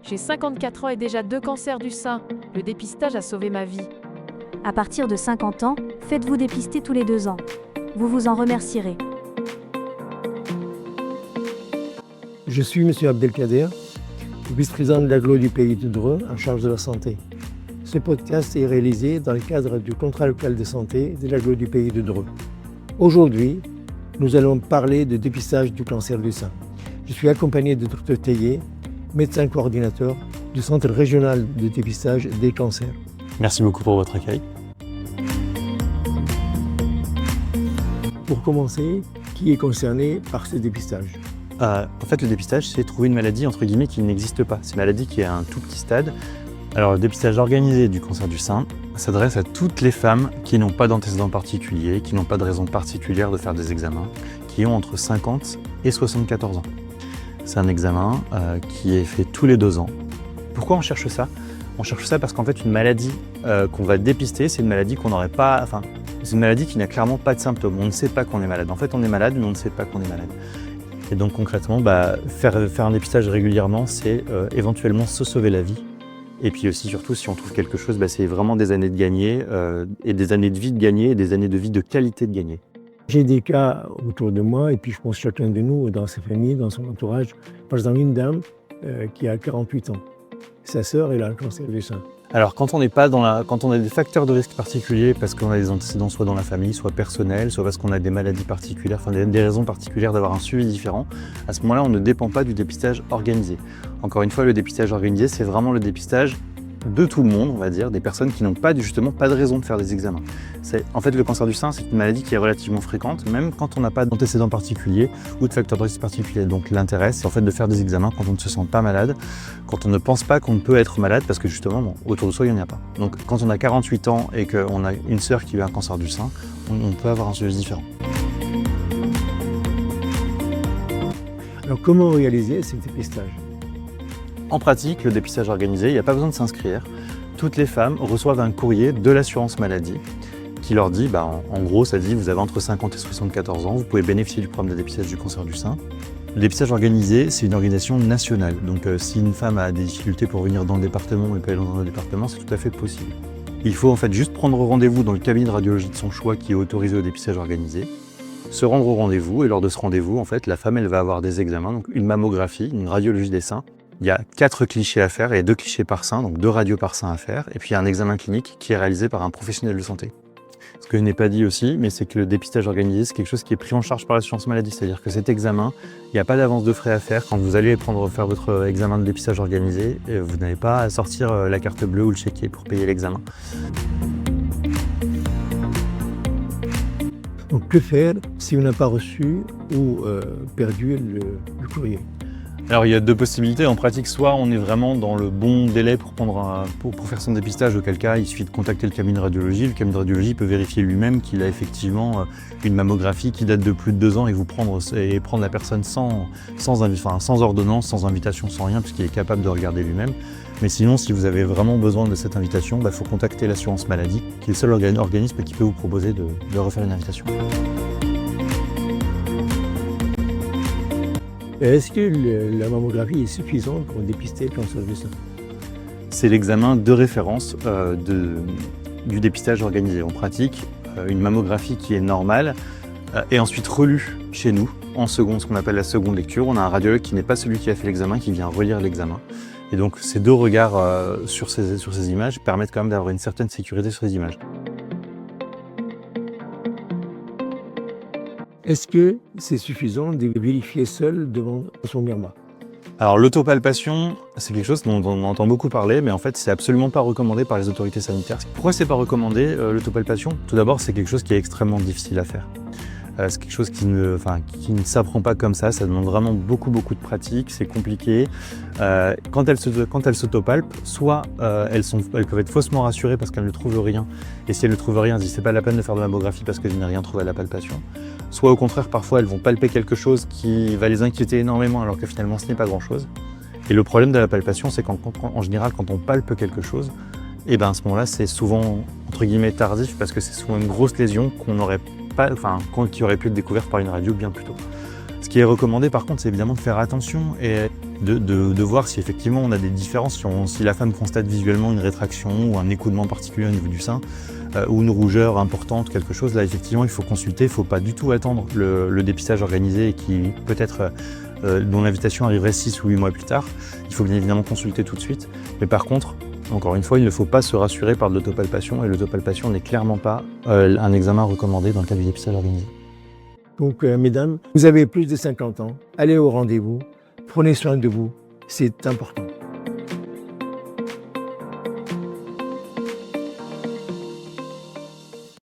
J'ai 54 ans et déjà 2 cancers du sein. Le dépistage a sauvé ma vie. À partir de 50 ans, faites-vous dépister tous les 2 ans. Vous vous en remercierez. Je suis M. Abdelkader, vice-président de l'agglo du pays de Dreux en charge de la santé. Ce podcast est réalisé dans le cadre du contrat local de santé de l'agglo du pays de Dreux. Aujourd'hui, nous allons parler de dépistage du cancer du sein. Je suis accompagné de Dr Théier, médecin coordinateur du Centre régional de dépistage des cancers. Merci beaucoup pour votre accueil. Pour commencer, qui est concerné par ce dépistage ? En fait, le dépistage, c'est trouver une maladie entre guillemets qui n'existe pas. C'est une maladie qui est à un tout petit stade. Alors, le dépistage organisé du cancer du sein s'adresse à toutes les femmes qui n'ont pas d'antécédents particuliers, qui n'ont pas de raison particulière de faire des examens, qui ont entre 50 et 74 ans. C'est un examen qui est fait tous les 2 ans. Pourquoi on cherche ça ? On cherche ça parce qu'en fait, une maladie qu'on va dépister, c'est une maladie qu'on n'aurait pas... Enfin, c'est une maladie qui n'a clairement pas de symptômes. On ne sait pas qu'on est malade. En fait, on est malade, mais on ne sait pas qu'on est malade. Et donc concrètement, faire un dépistage régulièrement, c'est éventuellement se sauver la vie. Et puis aussi, surtout, si on trouve quelque chose, c'est vraiment des années de gagner, et des années de vie de gagner, et des années de vie de qualité de gagner. J'ai des cas autour de moi, et puis je pense chacun de nous, dans sa famille, dans son entourage. Par exemple, une dame qui a 48 ans. Sa sœur, elle a un cancer du sein. Alors quand on a des facteurs de risque particuliers parce qu'on a des antécédents soit dans la famille, soit personnels, soit parce qu'on a des maladies particulières, enfin des raisons particulières d'avoir un suivi différent, à ce moment-là on ne dépend pas du dépistage organisé. Encore une fois, le dépistage organisé, c'est vraiment le dépistage de tout le monde, on va dire, des personnes qui n'ont pas de raison de faire des examens. En fait, le cancer du sein, c'est une maladie qui est relativement fréquente, même quand on n'a pas d'antécédents particuliers ou de facteurs de risque particuliers. Donc l'intérêt, c'est en fait de faire des examens quand on ne se sent pas malade, quand on ne pense pas qu'on peut être malade, parce que justement, autour de soi, il n'y en a pas. Donc quand on a 48 ans et qu'on a une sœur qui a un cancer du sein, on peut avoir un suivi différent. Alors comment réaliser ce dépistage ? En pratique, le dépistage organisé, il n'y a pas besoin de s'inscrire. Toutes les femmes reçoivent un courrier de l'assurance maladie qui leur dit, en gros, ça dit vous avez entre 50 et 74 ans, vous pouvez bénéficier du programme de dépistage du cancer du sein. Le dépistage organisé, c'est une organisation nationale. Donc si une femme a des difficultés pour venir dans le département et peut aller dans un autre département, c'est tout à fait possible. Il faut en fait juste prendre rendez-vous dans le cabinet de radiologie de son choix qui est autorisé au dépistage organisé, se rendre au rendez-vous, et lors de ce rendez-vous, en fait, la femme elle va avoir des examens, donc une mammographie, une radiologie des seins. Il y a 4 clichés à faire et 2 clichés par sein, donc 2 radios par sein à faire. Et puis il y a un examen clinique qui est réalisé par un professionnel de santé. Ce que je n'ai pas dit aussi, mais c'est que le dépistage organisé, c'est quelque chose qui est pris en charge par l'assurance maladie. C'est-à-dire que cet examen, il n'y a pas d'avance de frais à faire. Quand vous allez faire votre examen de dépistage organisé, vous n'avez pas à sortir la carte bleue ou le chéquier pour payer l'examen. Donc que faire si on n'a pas reçu ou perdu le courrier ? Alors il y a 2 possibilités. En pratique, soit on est vraiment dans le bon délai pour faire son dépistage, auquel cas il suffit de contacter le cabinet de radiologie. Le cabinet de radiologie peut vérifier lui-même qu'il a effectivement une mammographie qui date de plus de 2 ans et prendre la personne sans ordonnance, sans invitation, sans rien, puisqu'il est capable de regarder lui-même. Mais sinon, si vous avez vraiment besoin de cette invitation, il faut contacter l'assurance maladie, qui est le seul organisme qui peut vous proposer de refaire une invitation. Est-ce que la mammographie est suffisante pour dépister le cancer du sein ? C'est l'examen de référence du dépistage organisé. En pratique, une mammographie qui est normale est ensuite relue chez nous en seconde, ce qu'on appelle la seconde lecture. On a un radiologue qui n'est pas celui qui a fait l'examen, qui vient relire l'examen. Et donc ces 2 regards sur ces images permettent quand même d'avoir une certaine sécurité sur les images. Est-ce que c'est suffisant de vérifier seul devant son miroir ? Alors l'autopalpation, c'est quelque chose dont on entend beaucoup parler, mais en fait c'est absolument pas recommandé par les autorités sanitaires. Pourquoi c'est pas recommandé l'autopalpation ? Tout d'abord, c'est quelque chose qui est extrêmement difficile à faire. C'est quelque chose qui ne s'apprend pas comme ça demande vraiment beaucoup de pratique, c'est compliqué. Quand elles s'autopalpent, soit elles peuvent être faussement rassurées parce qu'elles ne trouvent rien, et si elles ne trouvent rien, elles disent c'est pas la peine de faire de mammographie parce que je n'ai rien trouvé à la palpation. Soit au contraire, parfois elles vont palper quelque chose qui va les inquiéter énormément alors que finalement ce n'est pas grand-chose. Et le problème de la palpation, c'est qu'en général, quand on palpe quelque chose, à ce moment-là, c'est souvent entre guillemets tardif parce que c'est souvent une grosse lésion qui aurait pu être découverte par une radio bien plus tôt. Ce qui est recommandé par contre, c'est évidemment de faire attention et de voir si effectivement on a des différences, si la femme constate visuellement une rétraction ou un écoulement particulier au niveau du sein, ou une rougeur importante, quelque chose, là effectivement il faut consulter, il ne faut pas du tout attendre le dépistage organisé et qui peut-être dont l'invitation arriverait 6 ou 8 mois plus tard. Il faut bien évidemment consulter tout de suite, mais par contre, encore une fois, il ne faut pas se rassurer par de l'autopalpation, et l'autopalpation n'est clairement pas un examen recommandé dans le cas du dépistage organisé. Donc, mesdames, vous avez plus de 50 ans, allez au rendez-vous, prenez soin de vous, c'est important.